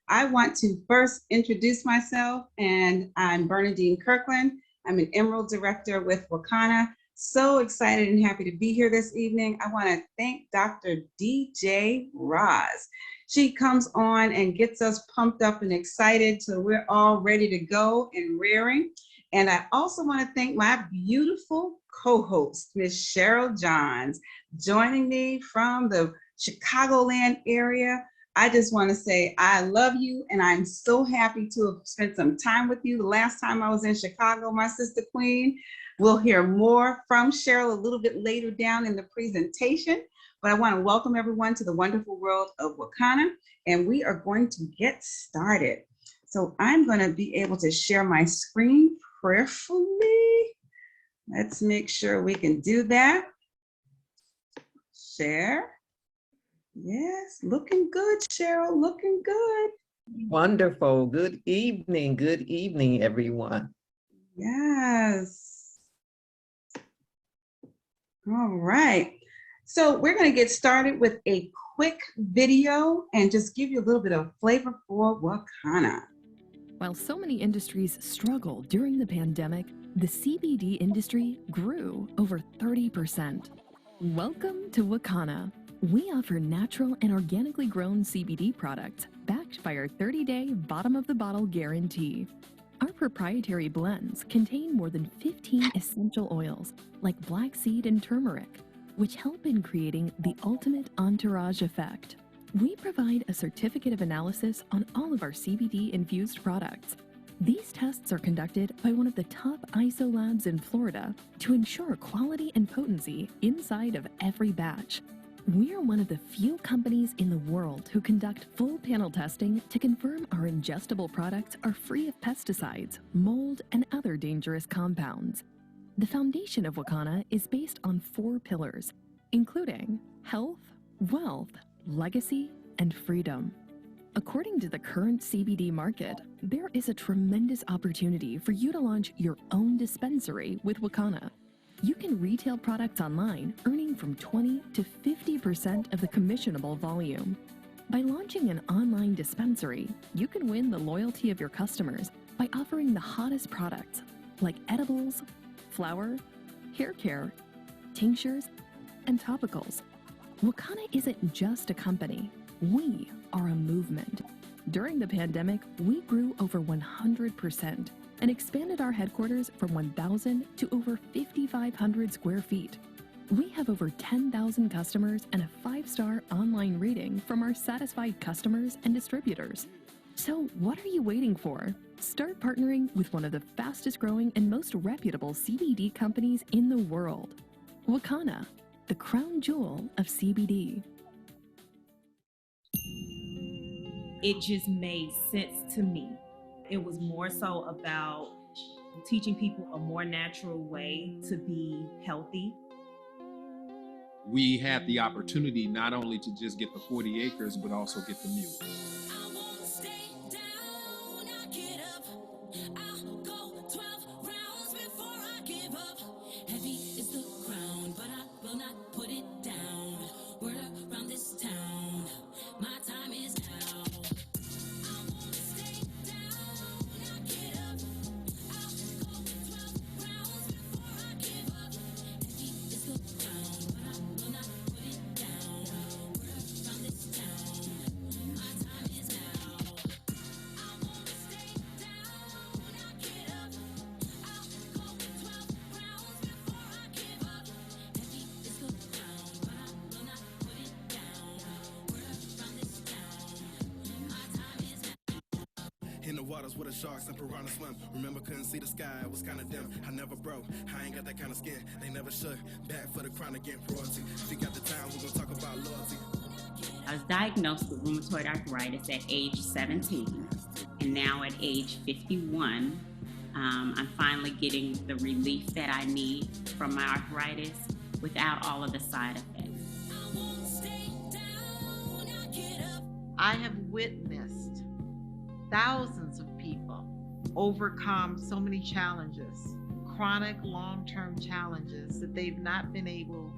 I want to first introduce myself, and I'm Bernadine Kirkland. I'm an Emerald Director with Wakana. So excited and happy to be here this evening. I want to thank Dr. DJ Roz. She comes on and gets us pumped up and excited so we're all ready to go and rearing. And I also want to thank my beautiful co-host, Miss Cheryl Johns, joining me from the Chicagoland area. I just want to say I love you, and I'm so happy to have spent some time with you. The last time I was in Chicago, my sister Queen. We'll hear more from Cheryl a little bit later down in the presentation, but I want to welcome everyone to the wonderful world of Wakana, and we are going to get started. So I'm going to be able to share my screen prayerfully. Let's make sure we can do that. Share. Yes, looking good, Cheryl, looking good. Wonderful. Good evening, everyone. Yes. All right. So we're going to get started with a quick video and just give you a little bit of flavor for Wakana. While so many industries struggled during the pandemic, the CBD industry grew over 30%. Welcome to Wakana. We offer natural and organically grown CBD products backed by our 30-day bottom-of-the-bottle guarantee. Our proprietary blends contain more than 15 essential oils like black seed and turmeric, which help in creating the ultimate entourage effect. We provide a certificate of analysis on all of our CBD-infused products. These tests are conducted by one of the top ISO labs in Florida to ensure quality and potency inside of every batch. We're one of the few companies in the world who conduct full panel testing to confirm our ingestible products are free of pesticides, mold, and other dangerous compounds. The foundation of Wakana is based on 4 pillars, including health, wealth, legacy, and freedom. According to the current CBD market, there is a tremendous opportunity for you to launch your own dispensary with Wakana. You can retail products online, earning from 20 to 50% of the commissionable volume. By launching an online dispensary, you can win the loyalty of your customers by offering the hottest products like edibles, flower, hair care, tinctures, and topicals. Wakana isn't just a company, we are a movement. During the pandemic, we grew over 100% and expanded our headquarters from 1,000 to over 5,500 square feet. We have over 10,000 customers and a 5-star online rating from our satisfied customers and distributors. So what are you waiting for? Start partnering with one of the fastest growing and most reputable CBD companies in the world. Wakana, the crown jewel of CBD. It just made sense to me. It was more so about teaching people a more natural way to be healthy. We had the opportunity not only to just get the 40 acres, but also get the mule. In the waters where the sharks and piranha swim. Remember, couldn't see the sky, it was kinda dim. I never broke, I ain't got that kind of skin. They never should, back for the crown again, royalty. If you got the time, we're gonna talk about loyalty. I was diagnosed with rheumatoid arthritis at age 17, and now at age 51, I'm finally getting the relief that I need from my arthritis without all of the side effects. I have witnessed thousands of people overcome so many challenges, chronic long-term challenges that they've not been able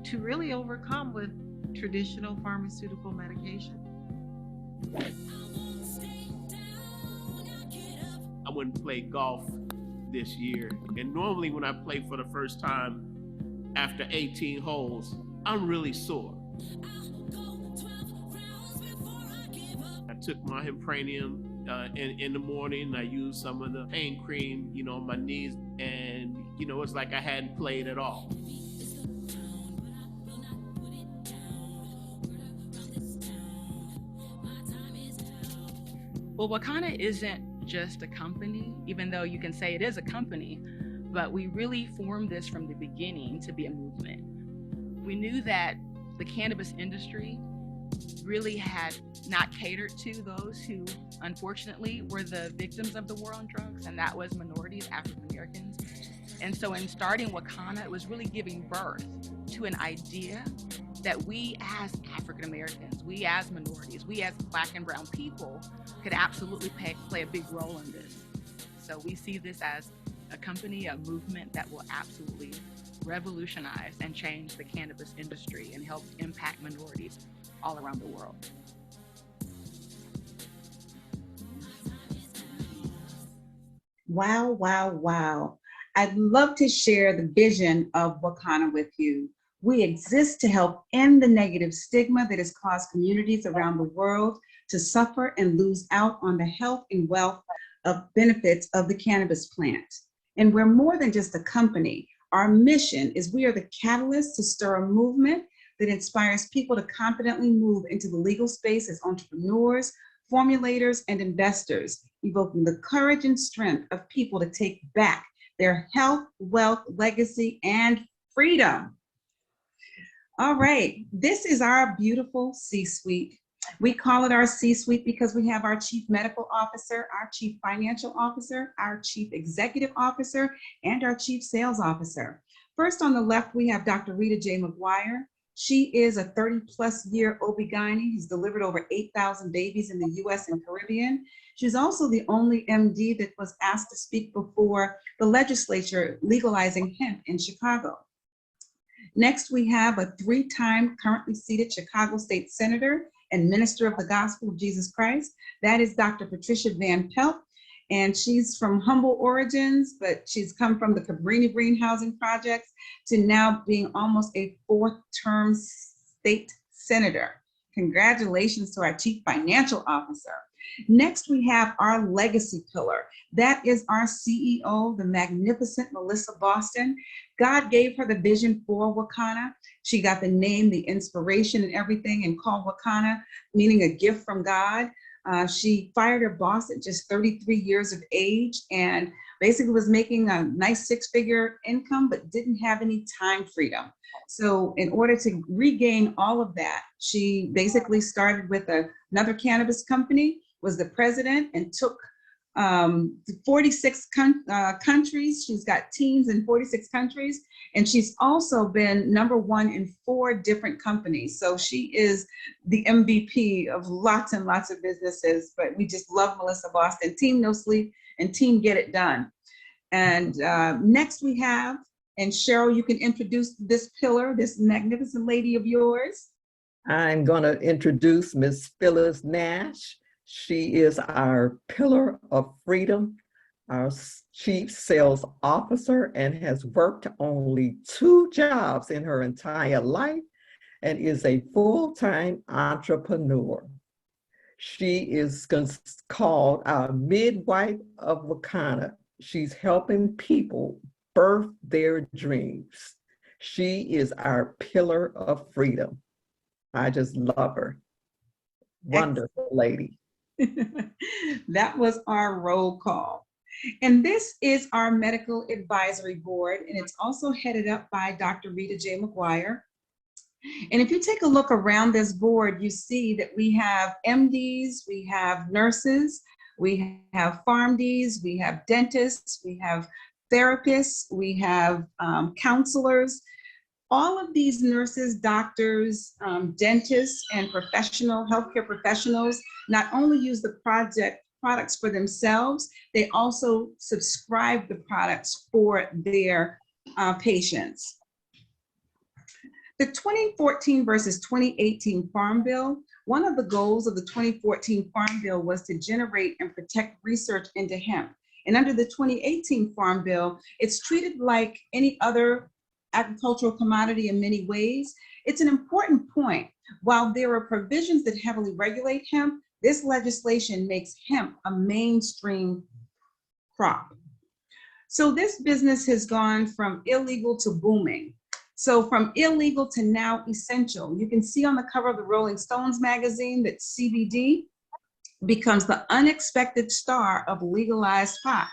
to really overcome with traditional pharmaceutical medication. went and played golf this year. And normally when I play for the first time after 18 holes, I'm really sore. I took my Hypranium in the morning. I used some of the pain cream, on my knees, and it's like I hadn't played at all. Well, Wakana isn't just a company, even though you can say it is a company, but we really formed this from the beginning to be a movement. We knew that the cannabis industry really had not catered to those who, unfortunately, were the victims of the war on drugs, and that was minorities, African Americans. And so in starting Wakana, it was really giving birth to an idea that we as African Americans, we as minorities, we as Black and brown people could absolutely play a big role in this. So we see this as a company, a movement that will absolutely revolutionize and change the cannabis industry and help impact minorities all around the world. Wow, wow, wow. I'd love to share the vision of Wakana with you. We exist to help end the negative stigma that has caused communities around the world to suffer and lose out on the health and wealth of benefits of the cannabis plant. And we're more than just a company. Our mission is we are the catalyst to stir a movement that inspires people to confidently move into the legal space as entrepreneurs, formulators, and investors, evoking the courage and strength of people to take back their health, wealth, legacy, and freedom. All right, this is our beautiful C-suite. We call it our C-suite because we have our chief medical officer, our chief financial officer, our chief executive officer, and our chief sales officer. First on the left, we have Dr. Rita J. McGuire. She is a 30-plus year OB-GYN who's delivered over 8,000 babies in the US and Caribbean. She's also the only MD that was asked to speak before the legislature legalizing hemp in Chicago. Next, we have a 3-time currently seated Chicago State Senator and Minister of the Gospel of Jesus Christ. That is Dr. Patricia Van Pelt. And she's from humble origins, but she's come from the Cabrini Green Housing Projects to now being almost a 4th-term state senator. Congratulations to our Chief Financial Officer. Next, we have our legacy pillar. That is our CEO, the magnificent Melissa Boston. God gave her the vision for Wakana. She got the name, the inspiration and everything, and called Wakana, meaning a gift from God. She fired her boss at just 33 years of age and basically was making a nice 6-figure income, but didn't have any time freedom. So in order to regain all of that, she basically started with another cannabis company, was the president, and took 46 countries. She's got teams in 46 countries, and she's also been #1 in 4 different companies. So she is the MVP of lots and lots of businesses, but we just love Melissa Boston. Team No Sleep and Team Get It Done. And next we have, and Cheryl, you can introduce this pillar, this magnificent lady of yours. I'm going to introduce Ms. Phyllis Nash. She is our pillar of freedom, our chief sales officer, and has worked only 2 jobs in her entire life and is a full-time entrepreneur. She is called our midwife of Wakana. She's helping people birth their dreams. She is our pillar of freedom. I just love her. Wonderful lady. That was our roll call. And this is our medical advisory board, and it's also headed up by Dr. Rita J. McGuire. And if you take a look around this board, you see that we have MDs, we have nurses, we have PharmDs, we have dentists, we have therapists, we have counselors. All of these nurses, doctors, dentists, and healthcare professionals not only use the products for themselves, they also subscribe the products for their patients. The 2014 versus 2018 Farm Bill, one of the goals of the 2014 Farm Bill was to generate and protect research into hemp. And under the 2018 Farm Bill, it's treated like any other agricultural commodity in many ways. It's an important point. While there are provisions that heavily regulate hemp, this legislation makes hemp a mainstream crop. So this business has gone from illegal to booming. So from illegal to now essential. You can see on the cover of the Rolling Stones magazine that CBD becomes the unexpected star of legalized pot.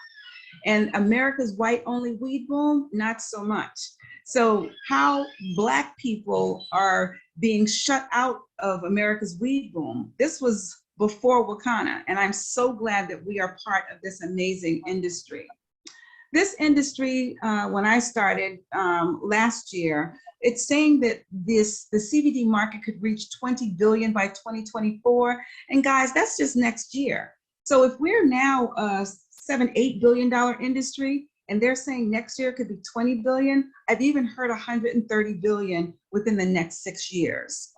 And America's white-only weed boom, not so much. So how Black people are being shut out of America's weed boom, this was before Wakana, and I'm so glad that we are part of this amazing industry. This industry, when I started last year, it's saying that the CBD market could reach 20 billion by 2024. And guys, that's just next year. So if we're now a $7-8 billion industry, and they're saying next year could be 20 billion, I've even heard 130 billion within the next 6 years.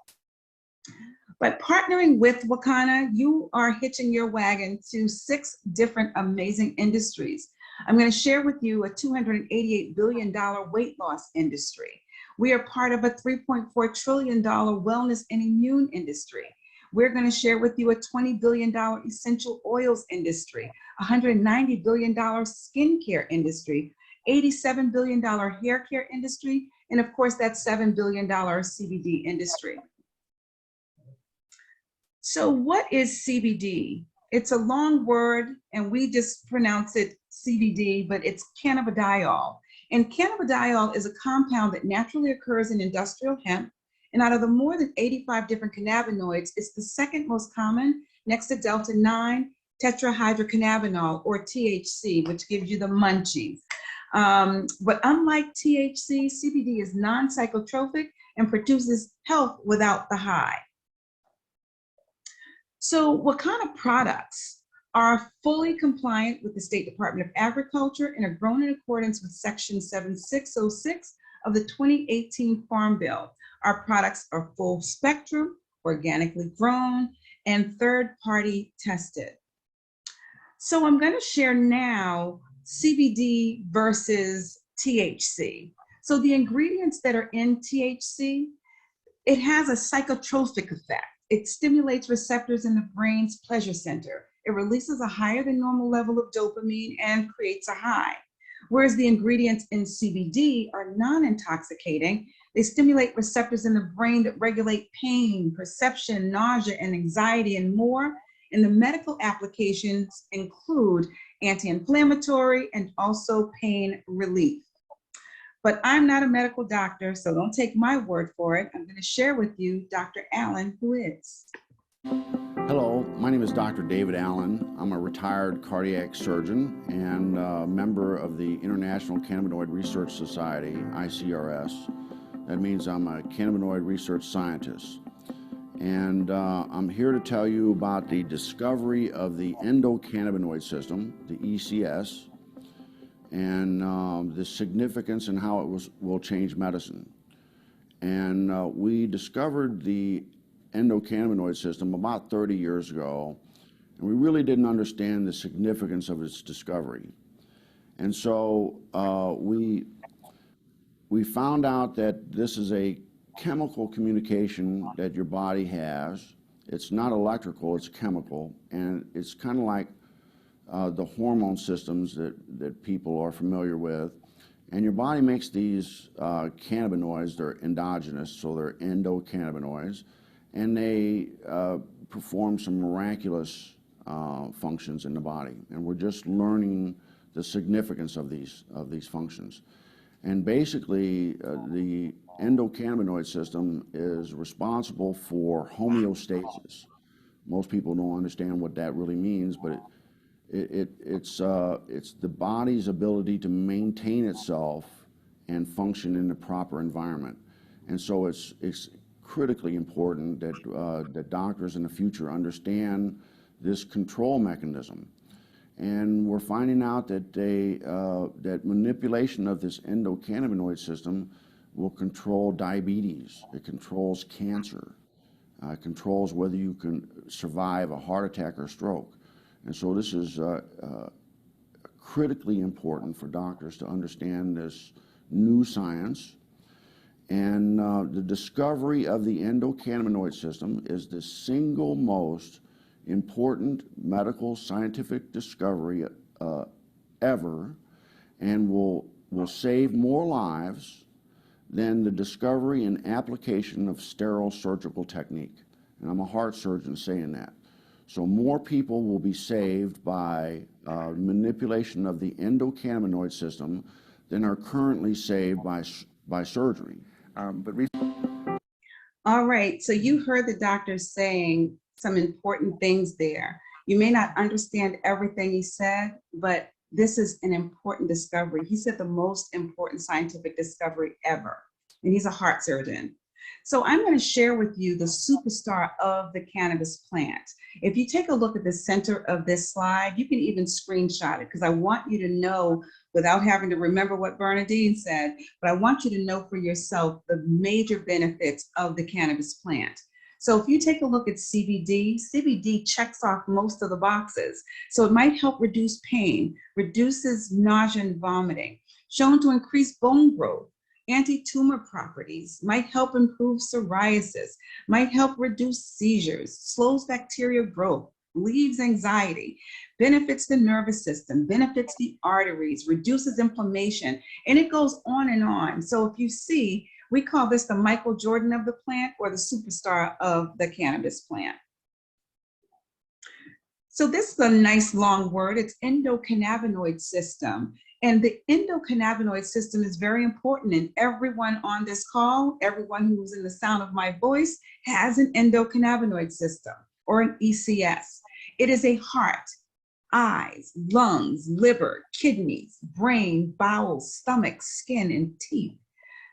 But partnering with Wakana, you are hitching your wagon to 6 different amazing industries. I'm going to share with you a $288 billion weight loss industry. We are part of a $3.4 trillion wellness and immune industry. We're going to share with you a $20 billion essential oils industry, $190 billion skincare industry, $87 billion hair care industry, and of course that $7 billion CBD industry. So what is CBD? It's a long word and we just pronounce it CBD, but it's cannabidiol. And cannabidiol is a compound that naturally occurs in industrial hemp. And out of the more than 85 different cannabinoids, it's the second most common next to delta-9 tetrahydrocannabinol, or THC, which gives you the munchies. But unlike THC, CBD is non-psychotropic and produces health without the high. So Wakana products are fully compliant with the State Department of Agriculture and are grown in accordance with Section 7606 of the 2018 Farm Bill. Our products are full spectrum, organically grown, and third-party tested. So I'm going to share now CBD versus THC. So the ingredients that are in THC, it has a psychotropic effect. It stimulates receptors in the brain's pleasure center. It releases a higher than normal level of dopamine and creates a high. Whereas the ingredients in CBD are non-intoxicating. They stimulate receptors in the brain that regulate pain, perception, nausea, and anxiety, and more. And the medical applications include anti-inflammatory and also pain relief. But I'm not a medical doctor, so don't take my word for it. I'm going to share with you Dr. Allen, who is. Hello, my name is Dr. David Allen. I'm a retired cardiac surgeon and a member of the International Cannabinoid Research Society, ICRS. That means I'm a cannabinoid research scientist. And I'm here to tell you about the discovery of the endocannabinoid system, the ECS, and the significance and how it will change medicine. And we discovered the endocannabinoid system about 30 years ago, and we really didn't understand the significance of its discovery. And so we found out that this is a chemical communication that your body has. It's not electrical, it's chemical, and it's kind of like the hormone systems that people are familiar with. And your body makes these cannabinoids. They're endogenous, so they're endocannabinoids, and they perform some miraculous functions in the body. And we're just learning the significance of these functions. And basically, the endocannabinoid system is responsible for homeostasis. Most people don't understand what that really means, but it's the body's ability to maintain itself and function in the proper environment. And so it's critically important that doctors in the future understand this control mechanism. And we're finding out that that manipulation of this endocannabinoid system will control diabetes. It controls cancer. It controls whether you can survive a heart attack or stroke. And so this is critically important for doctors to understand this new science. And the discovery of the endocannabinoid system is the single most important medical scientific discovery ever, and will save more lives than the discovery and application of sterile surgical technique. And I'm a heart surgeon saying that. So more people will be saved by manipulation of the endocannabinoid system than are currently saved by surgery. All right, so you heard the doctor saying some important things there. You may not understand everything he said, but this is an important discovery. He said the most important scientific discovery ever, and he's a heart surgeon. So I'm going to share with you the superstar of the cannabis plant. If you take a look at the center of this slide, you can even screenshot it because I want you to know without having to remember what Bernadine said, but I want you to know for yourself the major benefits of the cannabis plant. So if you take a look at CBD, CBD checks off most of the boxes. So it might help reduce pain, reduces nausea and vomiting, shown to increase bone growth, anti-tumor properties, might help improve psoriasis, might help reduce seizures, slows bacterial growth, relieves anxiety, benefits the nervous system, benefits the arteries, reduces inflammation, and it goes on and on. So if you see, we call this the Michael Jordan of the plant or the superstar of the cannabis plant. So this is a nice long word. It's endocannabinoid system. And the endocannabinoid system is very important, and everyone on this call, everyone who's in the sound of my voice has an endocannabinoid system or an ECS. It is a heart, eyes, lungs, liver, kidneys, brain, bowels, stomach, skin, and teeth.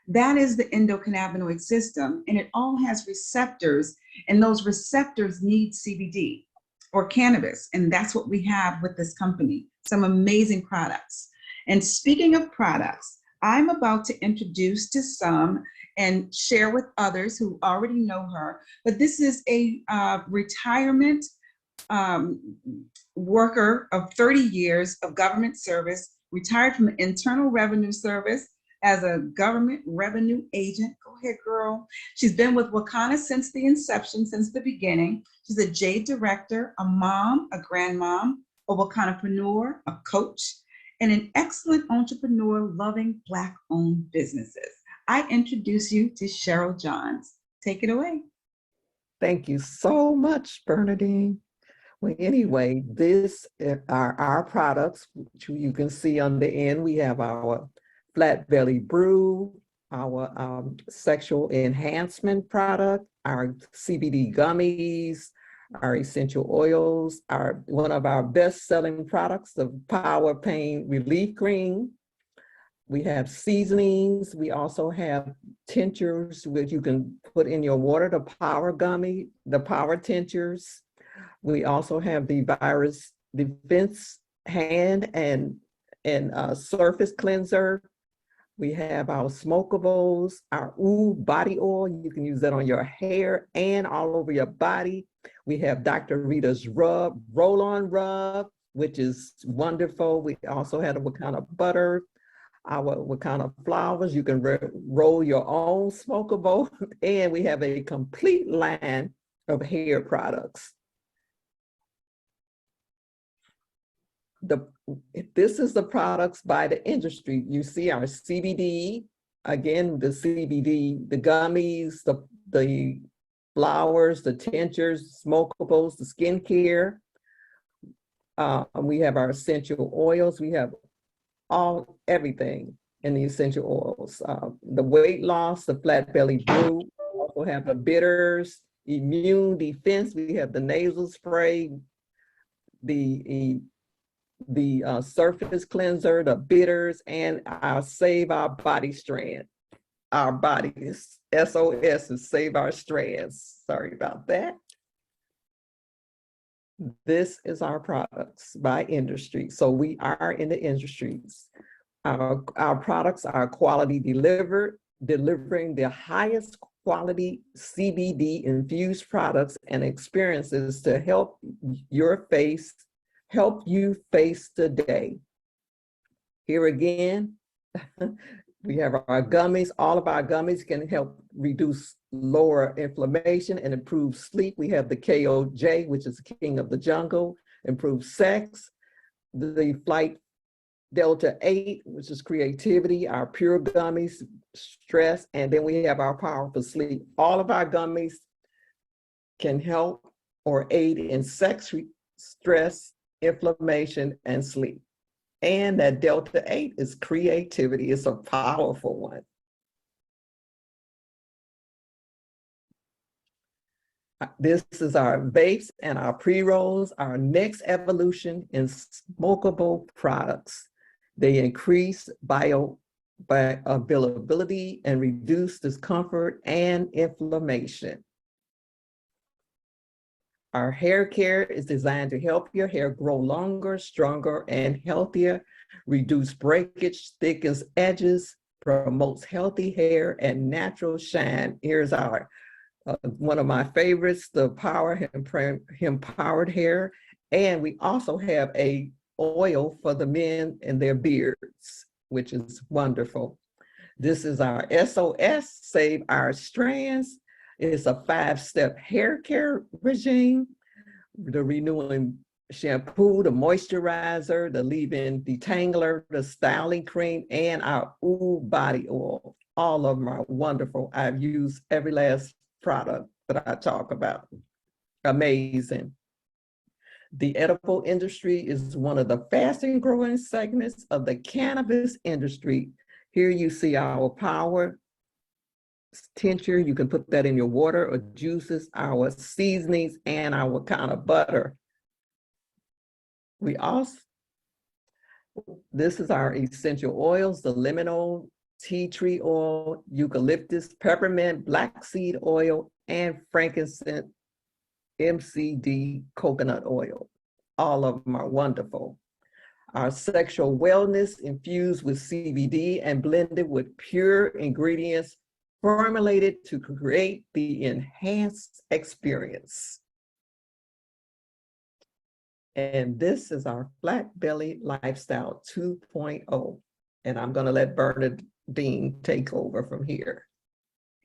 That is the endocannabinoid system, and it all has receptors, and those receptors need CBD or cannabis, and that's what we have with this company, some amazing products. And speaking of products, I'm about to introduce to some and share with others who already know her, but this is a retirement worker of 30 years of government service, retired from the Internal Revenue Service as a government revenue agent. Go ahead, girl. She's been with Wakana since the inception, since the beginning. She's a J director, a mom, a grandmom, a Wakanapreneur, a coach, and an excellent entrepreneur loving Black-owned businesses. I introduce you to Cheryl Johns. Take it away. Thank you so much, Bernadine. Well, anyway, this are our products, which you can see on the end. We have our Flat Belly Brew, our sexual enhancement product, our CBD gummies, our essential oils, one of our best-selling products, the Power Pain Relief Cream. We have seasonings. We also have tinctures which you can put in your water, the Power Gummy, the Power Tinctures. We also have the Virus Defense Hand and Surface Cleanser. We have our smokables, our Ooh body oil. You can use that on your hair and all over your body. We have Dr. Rita's rub, roll-on rub, which is wonderful. We also have a Wakana butter, our Wakana flowers. You can roll your own smokable, and we have a complete line of hair products. This is the products by the industry. You see our CBD, again, the CBD, the gummies, the flowers, the tinctures, smokables, the skincare. We have our essential oils. We have everything in the essential oils. The weight loss, the Flat Belly Brew. We also have the bitters, immune defense. We have the nasal spray, the surface cleanser, the bitters, and our Save Our Body strand. Our bodies, SOS is Save Our Strands. Sorry about that. This is our products by industry. So we are in the industries. Our products are quality delivered, delivering the highest quality CBD infused products and experiences to help you face the day. Here again, we have our gummies. All of our gummies can help reduce lower inflammation and improve sleep. We have the KOJ, which is king of the jungle, improve sex. The Flight Delta 8, which is creativity, our pure gummies, stress, and then we have our powerful sleep. All of our gummies can help or aid in sex, stress, inflammation, and sleep. And that Delta 8 is creativity. It's a powerful one. This is our vapes and our pre-rolls, our next evolution in smokable products. They increase bioavailability and reduce discomfort and inflammation. Our hair care is designed to help your hair grow longer, stronger, and healthier, reduce breakage, thickens edges, promotes healthy hair and natural shine. Here's our one of my favorites, the Power Empowered Hair. And we also have a oil for the men and their beards, which is wonderful. This is our SOS, Save Our Strands. It's a 5-step hair care regime. The renewing shampoo, the moisturizer, the leave-in detangler, the styling cream, and our Ooh body oil. All of them are wonderful. I've used every last product that I talk about. Amazing. The edible industry is one of the fastest growing segments of the cannabis industry. Here you see our power tincture. You can put that in your water or juices, our seasonings, and our kind of butter. We also, this is our essential oils, the lemon oil, tea tree oil, eucalyptus, peppermint, black seed oil, and frankincense, MCT coconut oil. All of them are wonderful. Our sexual wellness infused with CBD and blended with pure ingredients formulated to create the enhanced experience. And this is our Flat Belly Lifestyle 2.0. And I'm going to let Bernadine take over from here.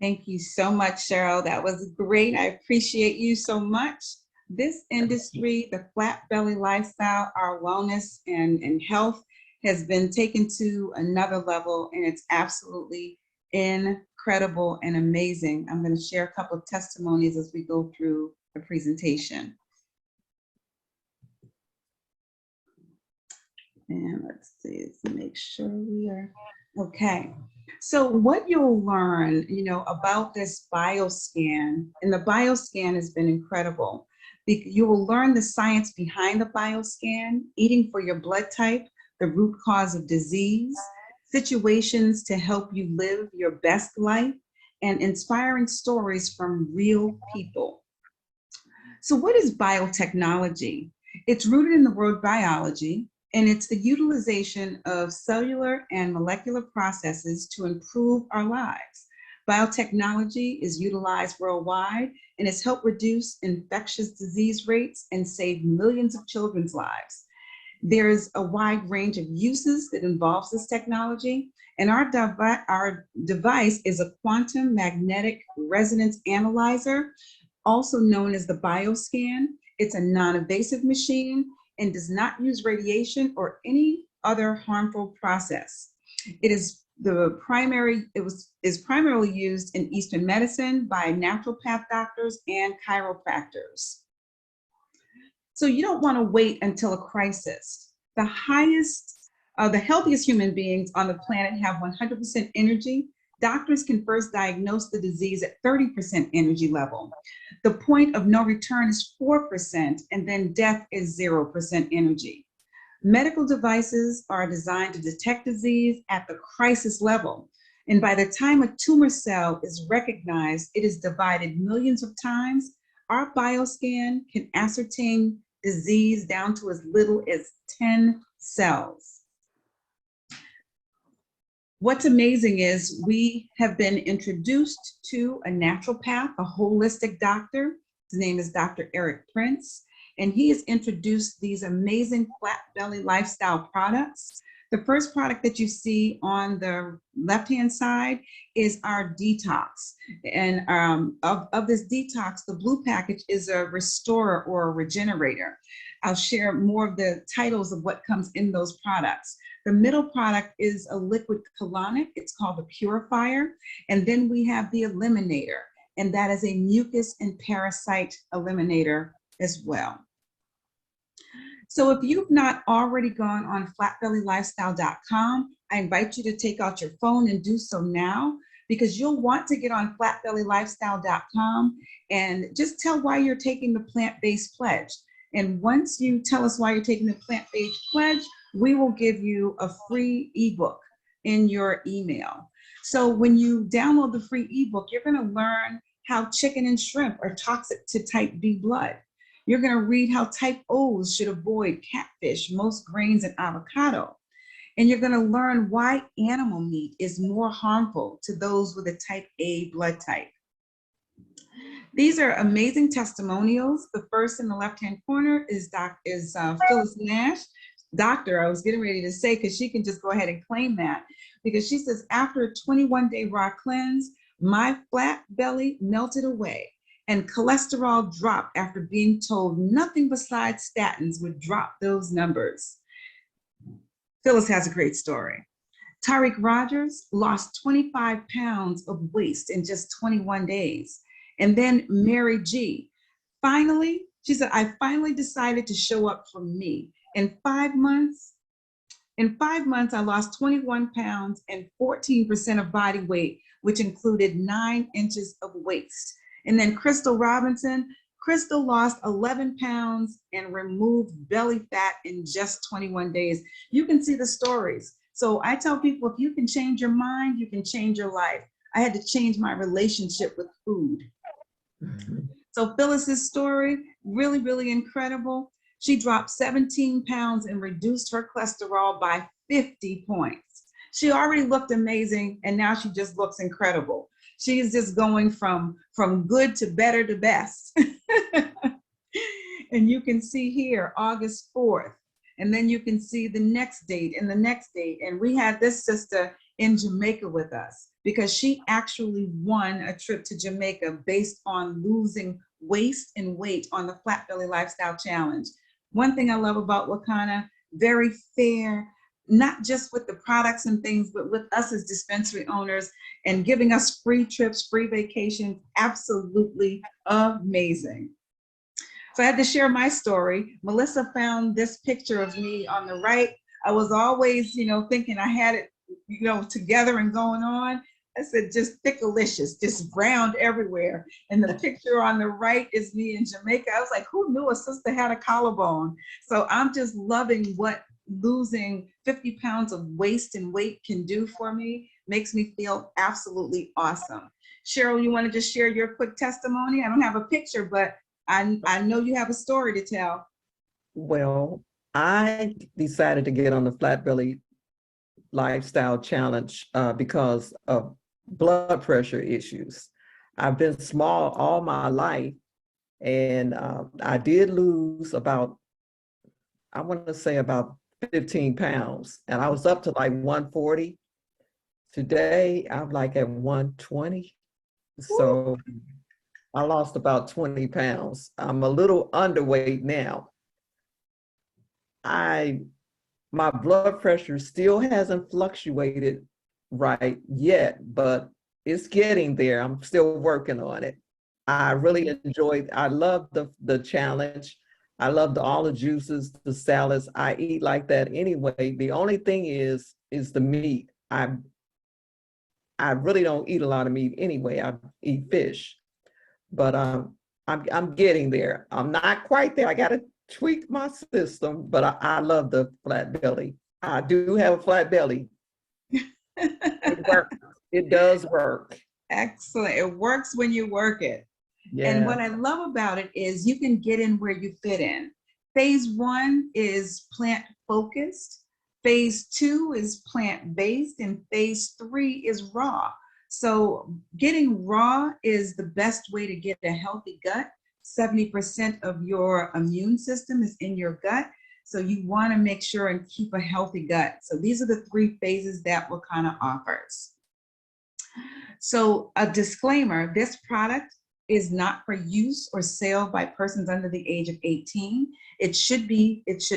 Thank you so much, Cheryl. That was great. I appreciate you so much. This industry, the Flat Belly Lifestyle, our wellness and health has been taken to another level, and it's absolutely incredible and amazing. I'm going to share a couple of testimonies as we go through the presentation. And let's see, let's make sure we are okay. So what you'll learn, about this BioScan, and the BioScan has been incredible. You will learn the science behind the BioScan, eating for your blood type, the root cause of disease, situations to help you live your best life, and inspiring stories from real people. So what is biotechnology? It's rooted in the word biology, and it's the utilization of cellular and molecular processes to improve our lives. Biotechnology is utilized worldwide and has helped reduce infectious disease rates and save millions of children's lives. There's a wide range of uses that involves this technology, and our device is a quantum magnetic resonance analyzer, also known as the BioScan. It's a non-invasive machine and does not use radiation or any other harmful process. It is primarily used in Eastern medicine by naturopath doctors and chiropractors. So you don't want to wait until a crisis. The healthiest human beings on the planet have 100% energy. Doctors can first diagnose the disease at 30% energy level. The point of no return is 4%, and then death is 0% energy. Medical devices are designed to detect disease at the crisis level. And by the time a tumor cell is recognized, it is divided millions of times. Our BioScan can ascertain disease down to as little as 10 cells. What's amazing is we have been introduced to a naturopath, a holistic doctor. His name is Dr. Eric Prince, and he has introduced these amazing Flat Belly Lifestyle products The first product that you see on the left-hand side is our detox. And of this detox, the blue package is a restorer or a regenerator. I'll share more of the titles of what comes in those products. The middle product is a liquid colonic. It's called the purifier. And then we have the eliminator, and that is a mucus and parasite eliminator as well. So if you've not already gone on flatbellylifestyle.com, I invite you to take out your phone and do so now, because you'll want to get on flatbellylifestyle.com and just tell why you're taking the plant-based pledge. And once you tell us why you're taking the plant-based pledge, we will give you a free ebook in your email. So when you download the free ebook, you're going to learn how chicken and shrimp are toxic to type B blood. You're going to read how type O's should avoid catfish, most grains, and avocado. And you're going to learn why animal meat is more harmful to those with a type A blood type. These are amazing testimonials. The first in the left-hand corner is Phyllis Nash. Doctor, I was getting ready to say, because she can just go ahead and claim that, because she says, after a 21-day raw cleanse, my flat belly melted away and cholesterol dropped after being told nothing besides statins would drop those numbers. Phyllis has a great story. Tariq Rogers lost 25 pounds of waist in just 21 days. And then Mary G. Finally, she said, I finally decided to show up for me. In 5 months, I lost 21 pounds and 14% of body weight, which included 9 inches of waist. And then Crystal Robinson, Crystal lost 11 pounds and removed belly fat in just 21 days. You can see the stories. So I tell people, if you can change your mind, you can change your life. I had to change my relationship with food. So Phyllis's story, really, really incredible. She dropped 17 pounds and reduced her cholesterol by 50 points. She already looked amazing, and now she just looks incredible. She is just going from good to better to best. And you can see here, August 4th, and then you can see the next date and the next date. And we had this sister in Jamaica with us because she actually won a trip to Jamaica based on losing waist and weight on the Flat Belly Lifestyle Challenge. One thing I love about Wakana, very fair, not just with the products and things, but with us as dispensary owners and giving us free trips, free vacations, absolutely amazing. So I had to share my story. Melissa found this picture of me on the right. I was always, thinking I had it, together and going on. I said, just thickalicious, just browned everywhere. And the picture on the right is me in Jamaica. I was like, who knew a sister had a collarbone? So I'm just loving what losing 50 pounds of waist and weight can do for me. Makes me feel absolutely awesome. Cheryl, you want to just share your quick testimony? I don't have a picture, but I know you have a story to tell. Well, I decided to get on the Flat Belly Lifestyle Challenge because of blood pressure issues. I've been small all my life, and I did lose about 15 pounds, and I was up to like 140. Today, I'm like at 120. So I lost about 20 pounds. I'm a little underweight now. My blood pressure still hasn't fluctuated right yet, but it's getting there. I'm still working on it. I really I love the challenge. I love all the juices, the salads. I eat like that anyway. The only thing is the meat. I really don't eat a lot of meat anyway. I eat fish, but I'm getting there. I'm not quite there. I got to tweak my system, but I love the flat belly. I do have a flat belly. It works. It does work. Excellent. It works when you work it. Yeah. And what I love about it is you can get in where you fit in. Phase 1 is plant focused. Phase 2 is plant-based, and phase 3 is raw. So getting raw is the best way to get a healthy gut. 70% of your immune system is in your gut. So you want to make sure and keep a healthy gut. So these are the 3 phases that Wakana offers. So a disclaimer, this product is not for use or sale by persons under the age of 18. It should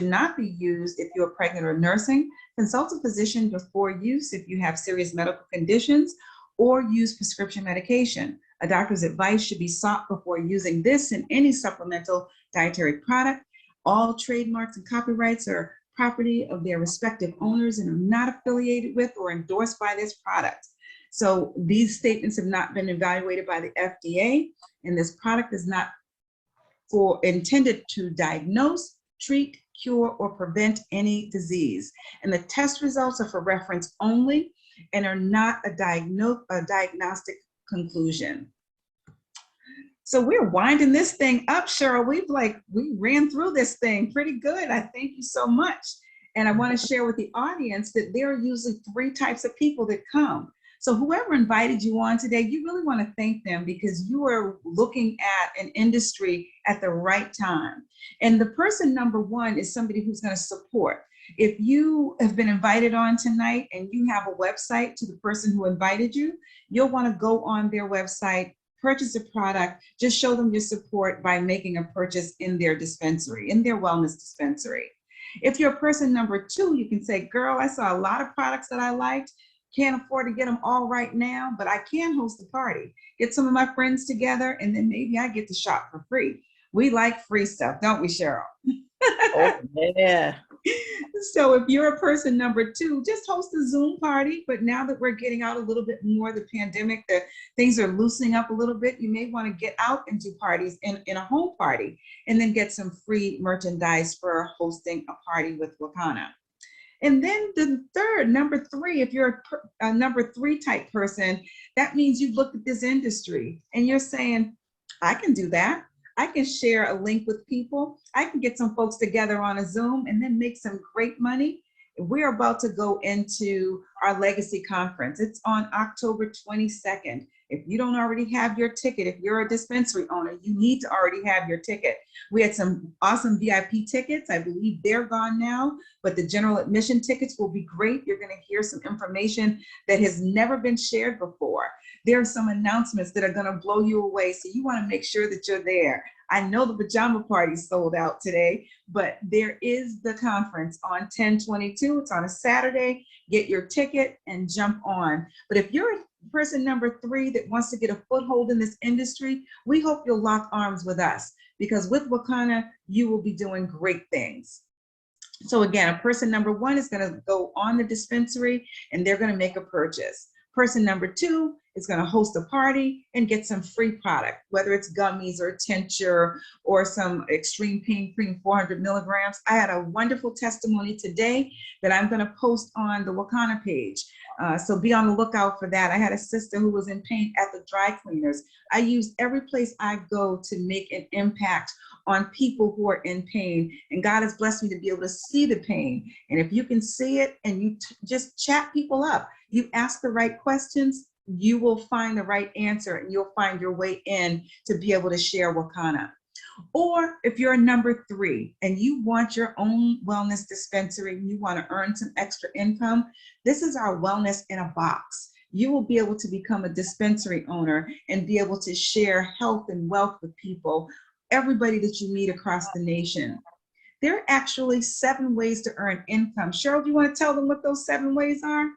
not be used if you're pregnant or nursing. Consult a physician before use if you have serious medical conditions or use prescription medication. A doctor's advice should be sought before using this and any supplemental dietary product. All trademarks and copyrights are property of their respective owners and are not affiliated with or endorsed by this product. So these statements have not been evaluated by the FDA, and this product is not intended to diagnose, treat, cure, or prevent any disease. And the test results are for reference only and are not a diagnostic conclusion. So we're winding this thing up, Cheryl. We ran through this thing pretty good. I thank you so much. And I want to share with the audience that there are usually 3 types of people that come. So whoever invited you on today, you really want to thank them because you are looking at an industry at the right time. And the person number 1 is somebody who's going to support. If you have been invited on tonight and you have a website to the person who invited you, you'll want to go on their website, purchase a product, just show them your support by making a purchase in their dispensary, in their wellness dispensary. If you're person number 2, you can say, girl, I saw a lot of products that I liked. Can't afford to get them all right now, but I can host a party. Get some of my friends together, and then maybe I get to shop for free. We like free stuff, don't we, Cheryl? Oh, yeah. So if you're a person number 2, just host a Zoom party. But now that we're getting out a little bit more of the pandemic, that things are loosening up a little bit, you may want to get out and do parties in a home party and then get some free merchandise for hosting a party with Wakana. And then the third, number 3, if you're a number 3 type person, that means you've looked at this industry and you're saying, I can do that. I can share a link with people. I can get some folks together on a Zoom and then make some great money. We're about to go into our Legacy Conference. It's on October 22nd. If you don't already have your ticket, if you're a dispensary owner, you need to already have your ticket. We had some awesome VIP tickets. I believe they're gone now, but the general admission tickets will be great. You're going to hear some information that has never been shared before. There are some announcements that are going to blow you away, so you want to make sure that you're there. I know the pajama party sold out today, but there is the conference on 10/22. It's on a Saturday. Get your ticket and jump on. But if you're a person number 3 that wants to get a foothold in this industry, we hope you'll lock arms with us, because with Wakana, you will be doing great things. So again, a person number 1 is going to go on the dispensary and they're going to make a purchase. Person number 2 is going to host a party and get some free product, whether it's gummies or tincture or some extreme pain cream 400 milligrams. I had a wonderful testimony today that I'm going to post on the Wakana page. So be on the lookout for that. I had a sister who was in pain at the dry cleaners. I use every place I go to make an impact on people who are in pain. And God has blessed me to be able to see the pain. And if you can see it and you just chat people up, you ask the right questions, you will find the right answer and you'll find your way in to be able to share Wakana. Or if you're a number 3 and you want your own wellness dispensary, you want to earn some extra income, this is our Wellness in a Box. You will be able to become a dispensary owner and be able to share health and wealth with people, everybody that you meet across the nation. There are actually 7 ways to earn income. Cheryl, do you want to tell them what those 7 ways are?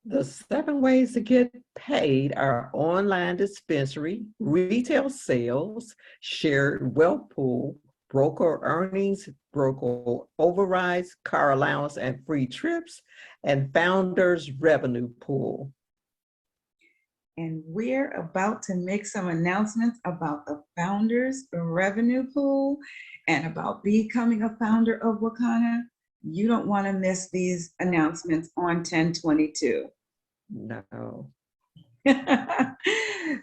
The 7 ways to get paid are online dispensary, retail sales, shared wealth pool, broker earnings, broker overrides, car allowance and free trips, and founders revenue pool. And we're about to make some announcements about the founders revenue pool and about becoming a founder of Wakana. You don't want to miss these announcements on 10/22. No.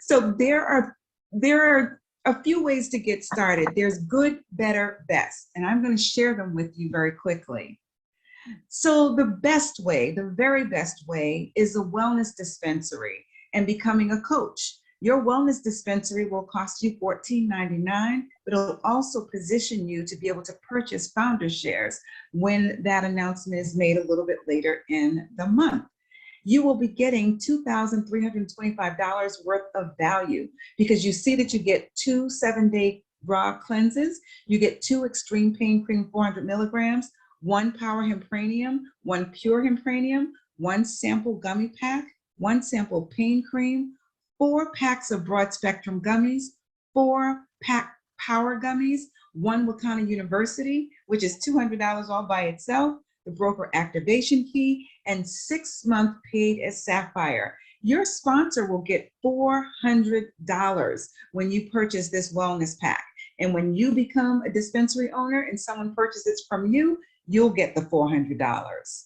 So there are a few ways to get started. There's good, better, best, and I'm going to share them with you very quickly. So the best way, the very best way, is a wellness dispensary and becoming a coach. Your wellness dispensary will cost you $14.99, but it'll also position you to be able to purchase founder shares when that announcement is made a little bit later in the month. You will be getting $2,325 worth of value because you see that you get 2 7-day raw cleanses, you get 2 extreme pain cream 400 milligrams, 1 power hempranium, 1 pure hempranium, 1 sample gummy pack, 1 sample pain cream, 4 packs of broad spectrum gummies, 4 pack power gummies, 1 Wakana University, which is $200 all by itself, the broker activation key, and 6-month paid as Sapphire. Your sponsor will get $400 when you purchase this wellness pack. And when you become a dispensary owner and someone purchases from you, you'll get the $400.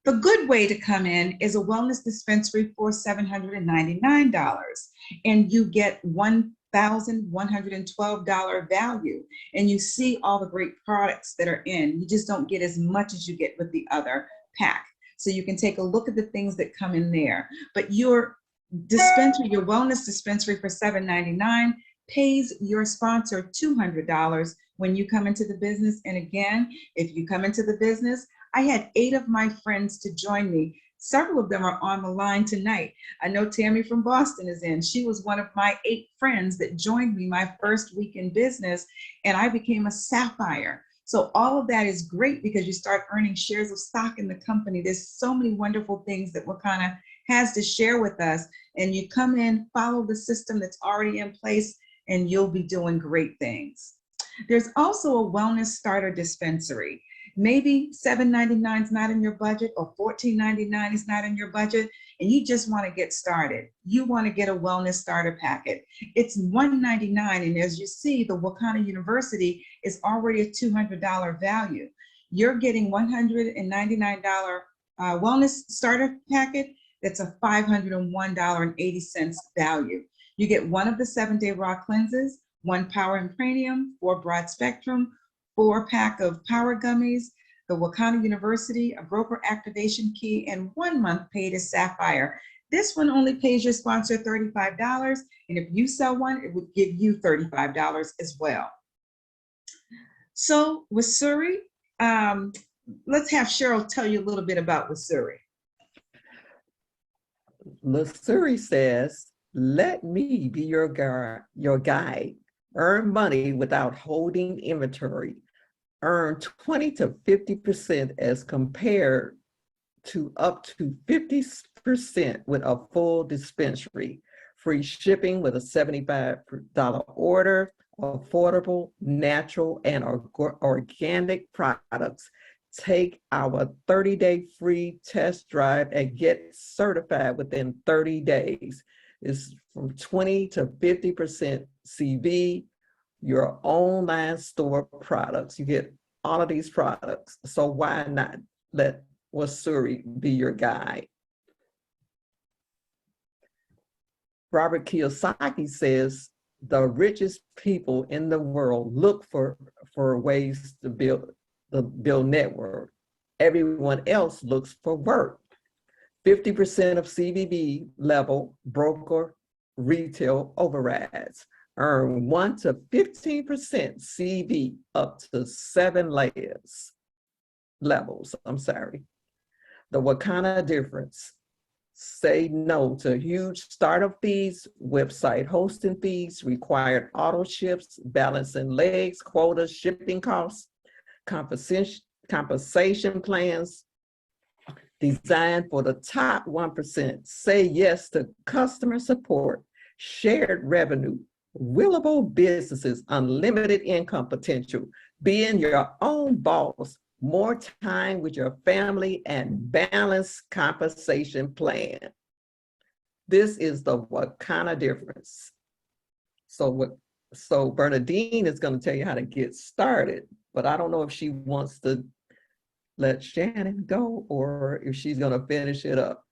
The good way to come in is a wellness dispensary for $799, and you get $1,112 value, and you see all the great products that are in. You just don't get as much as you get with the other pack. So you can take a look at the things that come in there. But your dispensary, your wellness dispensary for $799 pays your sponsor $200 when you come into the business. And again, if you come into the business, I had 8 of my friends to join me. Several of them are on the line tonight. I know Tammy from Boston is in. She was one of my 8 friends that joined me my first week in business, and I became a Sapphire. So all of that is great because you start earning shares of stock in the company. There's so many wonderful things that Wakana has to share with us, and you come in, follow the system that's already in place, and you'll be doing great things. There's also a wellness starter dispensary. Maybe $7.99 is not in your budget, or $14.99 is not in your budget, and you just want to get started. You want to get a wellness starter packet. It's $1.99, and as you see, the Wakana University is already a $200 value. You're getting $199 wellness starter packet. That's a $501.80 value. You get 1 of the 7-day raw cleanses, 1 power hempranium, 4 broad spectrum, 4 pack of power gummies, the Wakana University, a broker activation key, and 1 month paid as Sapphire. This one only pays your sponsor $35, and if you sell one, it would give you $35 as well. So Wasuri, let's have Cheryl tell you a little bit about Wasuri. Lasuri says, "Let me be your guide. Earn money without holding inventory. Earn 20 to 50% as compared to up to 50% with a full dispensary. Free shipping with a $75 order. Affordable, natural, and organic products. Take our 30-day free test drive and get certified within 30 days. It's from 20 to 50% CV, your online store products. You get all of these products. So why not let Wasuri be your guide?" Robert Kiyosaki says, "The richest people in the world look for ways to build network. Everyone else looks for work. 50% of CVB level broker retail overrides. Earn 1 to 15% CV up to 7 levels. The Wakana difference. Say no to huge startup fees, website hosting fees, required auto ships, balancing legs, quotas, shipping costs, compensation plans designed for the top 1%. Say yes to customer support, shared revenue, willable businesses, unlimited income potential, being your own boss, more time with your family, and balanced compensation plan." This is the Wakana difference. So Bernadine is going to tell you how to get started, but I don't know if she wants to let Shannon go or if she's going to finish it up.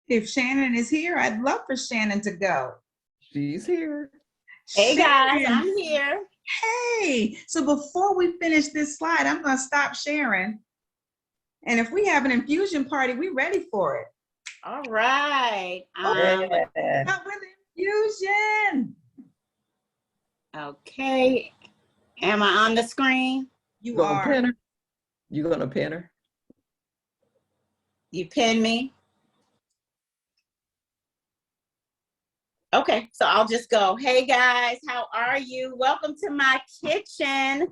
If Shannon is here, I'd love for Shannon to go. She's here. Hey guys, Shannon. I'm here. Hey, so before we finish this slide, I'm going to stop sharing. And if we have an infusion party, we're ready for it. All right. Yeah. Help with infusion. Okay. Am I on the screen? You Gonna are. pin her? You gonna pin her? You pin me? Okay, so I'll just go. Hey guys, how are you? Welcome to my kitchen.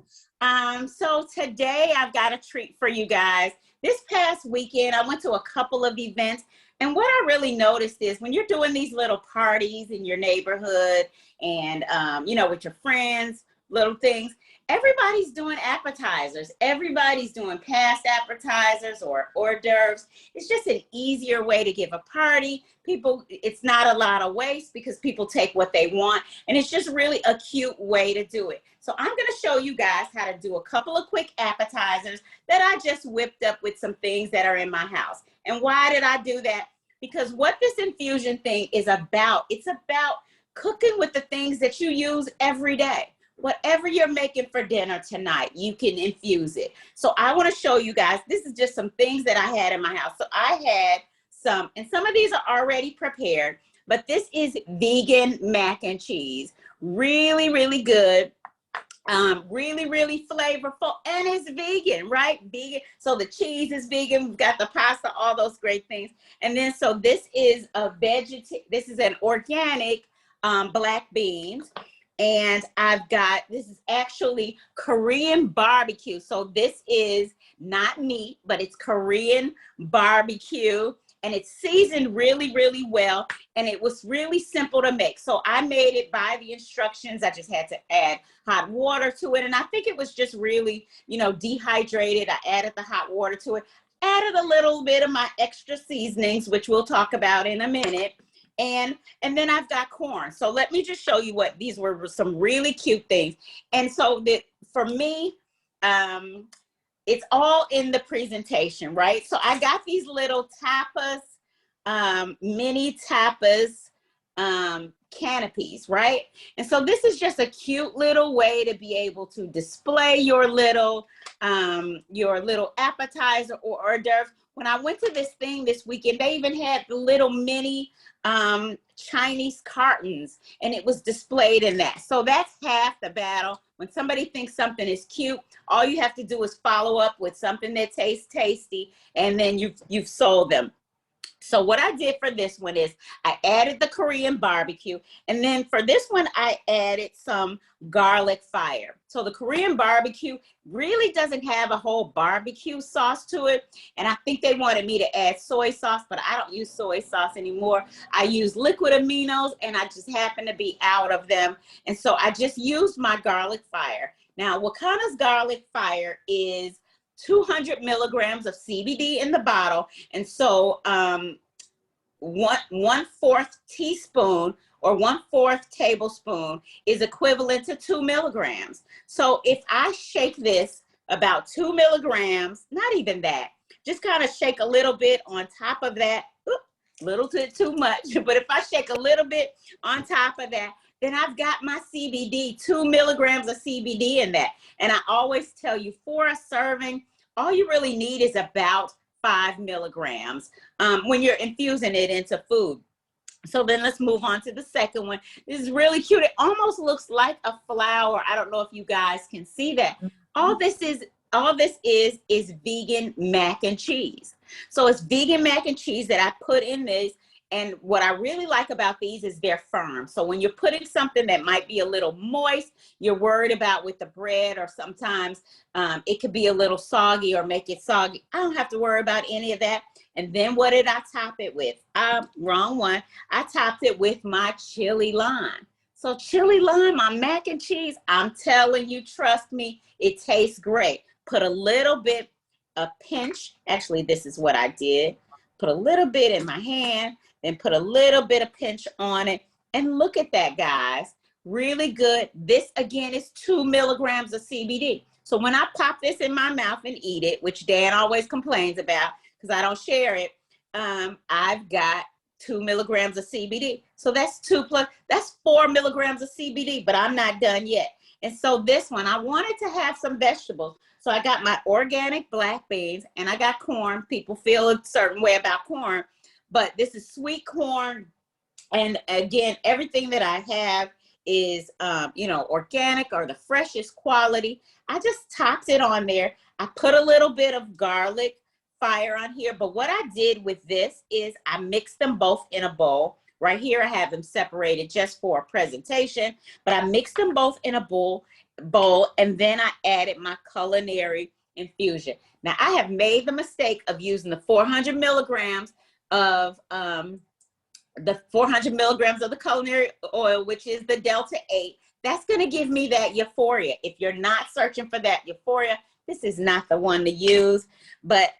So today I've got a treat for you guys. This past weekend, I went to a couple of events, and what I really noticed is when you're doing these little parties in your neighborhood and, you know, with your friends, little things, everybody's doing appetizers. Everybody's doing past appetizers or hors d'oeuvres. It's just an easier way to give a party. People, it's not a lot of waste because people take what they want, and it's just really a cute way to do it. So I'm going to show you guys how to do a couple of quick appetizers that I just whipped up with some things that are in my house. And why did I do that? Because what this infusion thing is about, it's about cooking with the things that you use every day. Whatever you're making for dinner tonight, you can infuse it. So I want to show you guys, this is just some things that I had in my house. So I had some, and some of these are already prepared, but this is vegan mac and cheese. Really, really good. Really, really flavorful, and it's vegan, right? Vegan. So the cheese is vegan. We've got the pasta, all those great things. And then, so this is this is an organic black beans. And I've got, this is actually Korean barbecue. So this is not meat, but it's Korean barbecue. And it's seasoned really, really well. And it was really simple to make. So I made it by the instructions. I just had to add hot water to it. And I think it was just really, you know, dehydrated. I added the hot water to it, added a little bit of my extra seasonings, which we'll talk about in a minute. And then I've got corn. So let me just show you what these were, some really cute things. And so that for me, it's all in the presentation, right? So I got these little tapas, mini tapas canopies, right? And so this is just a cute little way to be able to display your little appetizer or hors d'oeuvre. When I went to this thing this weekend, they even had the little mini Chinese cartons, and it was displayed in that. So that's half the battle. When somebody thinks something is cute, all you have to do is follow up with something that tastes tasty, and then you've sold them. So what I did for this one is I added the Korean barbecue, and then for this one, I added some garlic fire. So the Korean barbecue really doesn't have a whole barbecue sauce to it. And I think they wanted me to add soy sauce, but I don't use soy sauce anymore. I use liquid aminos, and I just happen to be out of them. And so I just used my garlic fire. Now, Wakana's garlic fire is 200 milligrams of CBD in the bottle. And so 1/4 teaspoon or 1/4 tablespoon is equivalent to 2 milligrams. So if I shake this about 2 milligrams, not even that, just kind of shake a little bit on top of that, little bit too much, but if I shake a little bit on top of that, then I've got my CBD, 2 milligrams of CBD in that. And I always tell you, for a serving, all you really need is about 5 milligrams when you're infusing it into food. So then let's move on to the second one. This is really cute. It almost looks like a flower. I don't know if you guys can see that. All this is vegan mac and cheese. So it's vegan mac and cheese that I put in this. And what I really like about these is they're firm. So when you're putting something that might be a little moist, you're worried about with the bread, or sometimes it could be a little soggy or make it soggy. I don't have to worry about any of that. And then what did I top it with? Wrong one. I topped it with my chili lime. So chili lime on mac and cheese, I'm telling you, trust me, it tastes great. Put a little bit, a pinch. Actually, this is what I did. Put a little bit in my hand, then put a little bit of pinch on it. And look at that, guys. Really good. This, again, is 2 milligrams of CBD. So when I pop this in my mouth and eat it, which Dan always complains about because I don't share it, I've got 2 milligrams of CBD. So that's 4 milligrams of CBD, but I'm not done yet. And so this one, I wanted to have some vegetables. So I got my organic black beans, and I got corn. People feel a certain way about corn. but this is sweet corn. And again, everything that I have is, you know, organic or the freshest quality. I just topped it on there. I put a little bit of garlic fire on here, but what I did with this is I mixed them both in a bowl. Right here, I have them separated just for a presentation, but I mixed them both in a bowl, and then I added my culinary infusion. Now, I have made the mistake of using the 400 milligrams of the culinary oil, which is the Delta 8. That's going to give me that euphoria. If you're not searching for that euphoria, this is not the one to use, but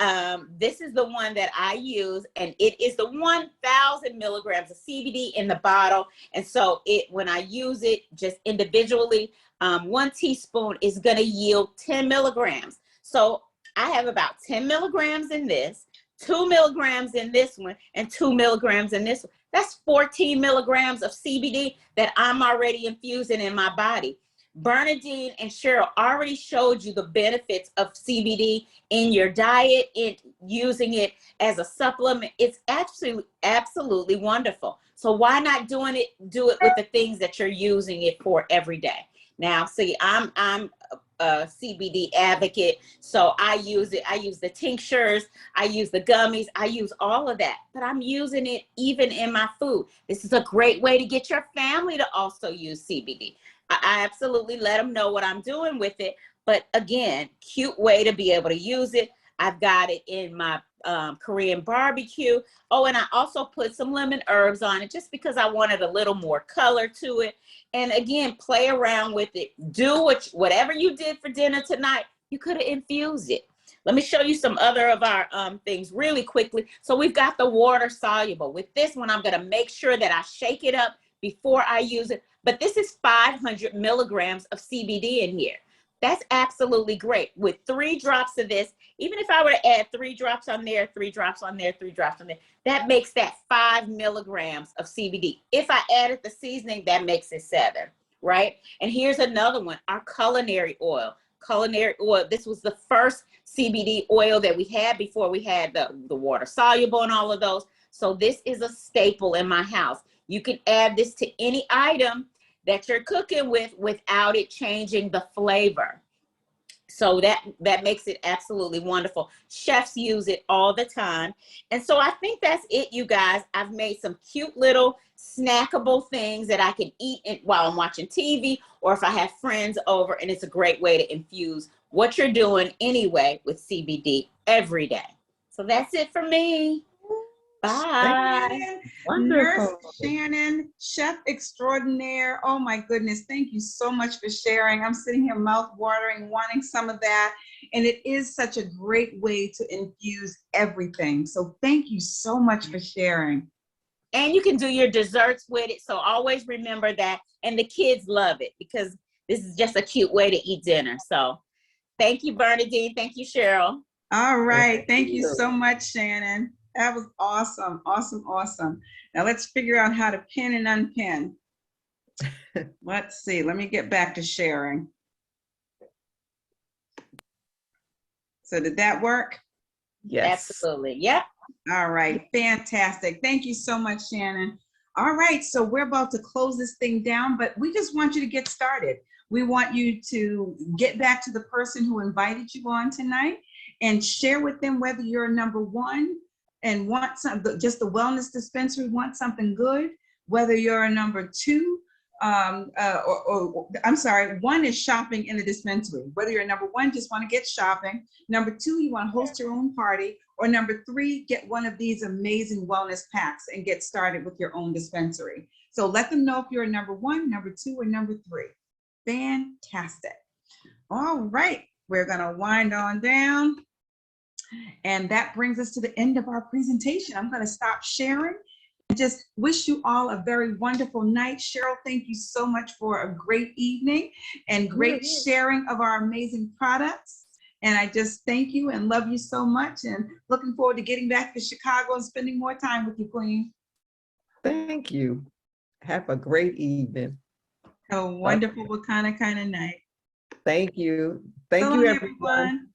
this is the one that I use, and it is the 1,000 milligrams of CBD in the bottle. And so when I use it just individually, 1 teaspoon is going to yield 10 milligrams. So I have about 10 milligrams in this, 2 milligrams in this one, and 2 milligrams in this one. That's 14 milligrams of CBD that I'm already infusing in my body. Bernadine and Cheryl already showed you the benefits of CBD in your diet, in using it as a supplement. It's absolutely wonderful. So why not do it with the things that you're using it for every day? Now, see, I'm a CBD advocate, so I use it. I use the tinctures, I use the gummies, I use all of that, but I'm using it even in my food. This is a great way to get your family to also use CBD. I absolutely let them know what I'm doing with it, but again, cute way to be able to use it. I've got it in my Korean barbecue. Oh, and I also put some lemon herbs on it just because I wanted a little more color to it. And again, play around with it. Do whatever you did for dinner tonight, you could have infused it. Let me show you some other of our things really quickly. So we've got the water soluble. With this one, I'm gonna make sure that I shake it up before I use it. But this is 500 milligrams of CBD in here. That's absolutely great. With 3 drops of this, even if I were to add 3 drops on there, 3 drops on there, 3 drops on there, that makes that 5 milligrams of CBD. If I added the seasoning, that makes it 7, right? And here's another one, our culinary oil. Culinary oil, this was the first CBD oil that we had before we had the water soluble and all of those. So this is a staple in my house. You can add this to any item that you're cooking with without it changing the flavor. So that makes it absolutely wonderful. Chefs use it all the time. And so I think that's it, you guys. I've made some cute little snackable things that I can eat while I'm watching TV or if I have friends over, and it's a great way to infuse what you're doing anyway with CBD every day. So that's it for me. Bye. Nurse Shannon, chef extraordinaire. Oh my goodness. Thank you so much for sharing. I'm sitting here mouth watering, wanting some of that. And it is such a great way to infuse everything. So thank you so much for sharing. And you can do your desserts with it. So always remember that. And the kids love it because this is just a cute way to eat dinner. So thank you, Bernadine. Thank you, Cheryl. All right. Thank you so much, Shannon. That was awesome, awesome, awesome. Now let's figure out how to pin and unpin. Let's see, let me get back to sharing. So did that work? Yes. Absolutely, yep. All right, fantastic. Thank you so much, Shannon. All right, so we're about to close this thing down, but we just want you to get started. We want you to get back to the person who invited you on tonight and share with them whether you're number 1 and want just the wellness dispensary, want something good, whether you're a number 2, I'm sorry, 1 is shopping in the dispensary. Whether you're number 1, just want to get shopping. Number 2, you want to host your own party. Or number 3, get one of these amazing wellness packs and get started with your own dispensary. So let them know if you're a number 1, number 2, or number 3. Fantastic. All right, we're gonna wind on down. And that brings us to the end of our presentation. I'm going to stop sharing and just wish you all a very wonderful night. Cheryl, thank you so much for a great evening and great sharing of our amazing products. And I just thank you and love you so much and looking forward to getting back to Chicago and spending more time with you, Queen. Thank you. Have a great evening. Have a wonderful Wakana kind of night. Thank you. Thank you, everyone.